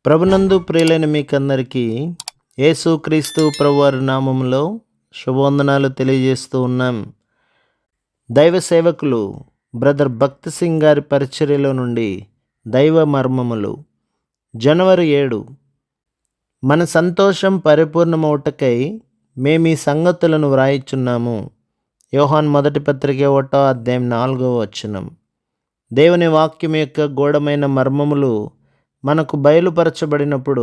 ప్రభునందు ప్రియులైన మీకందరికీ యేసుక్రీస్తు ప్రభువారి నామములో శుభవందనాలు తెలియజేస్తూ ఉన్నాం. దైవ సేవకులు బ్రదర్ భక్త్ సింగ్ గారి పరిచర్యలో నుండి దైవ మర్మములు జనవరి 7. మన సంతోషం పరిపూర్ణమవుటకై మేము ఈ సంగతులను వ్రాయిచున్నాము. యోహాన్ మొదటి పత్రిక 1:4. దేవుని వాక్యం యొక్క గూఢమైన మర్మములు మనకు బయలుపరచబడినప్పుడు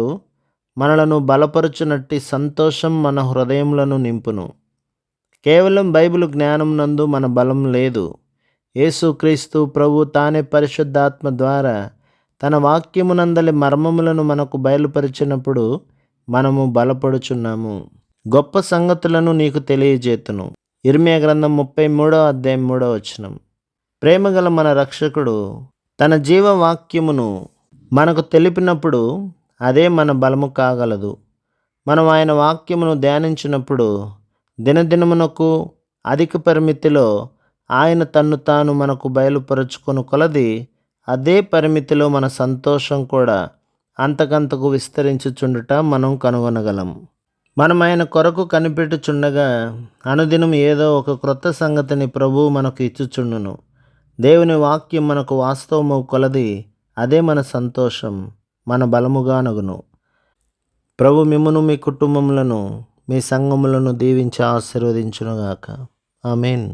మనలను బలపరుచునట్టి సంతోషం మన హృదయములను నింపును. కేవలం బైబిల్ జ్ఞానం నందు మన బలం లేదు. యేసుక్రీస్తు ప్రభు తానే పరిశుద్ధాత్మ ద్వారా తన వాక్యమునందలి మర్మములను మనకు బయలుపరిచినప్పుడు మనము బలపడుచున్నాము. గొప్ప సంగతులను నీకు తెలియజేతును. ఇర్మియా గ్రంథం 33:3. ప్రేమగల మన రక్షకుడు తన జీవవాక్యమును మనకు తెలిపినప్పుడు అదే మన బలము కాగలదు. మనం ఆయన వాక్యమును ధ్యానించినప్పుడు దినదినమునకు అధిక పరిమితిలో ఆయన తన్ను తాను మనకు బయలుపరుచుకొని కొలది అదే పరిమితిలో మన సంతోషం కూడా అంతకంతకు విస్తరించుచుండుట మనం కనుగొనగలం. మనం ఆయన కొరకు కనిపెట్టుచుండగా అనుదినం ఏదో ఒక క్రొత్త సంగతిని ప్రభువు మనకు ఇచ్చుచుండును. దేవుని వాక్యం మనకు వాస్తవము కొలది అదే మన సంతోషం, మన బలముగానగును. ప్రభు మిమ్మును, మీ కుటుంబములను, మీ సంఘములను దీవించి ఆశీర్వదించునుగాక. ఆమేన్.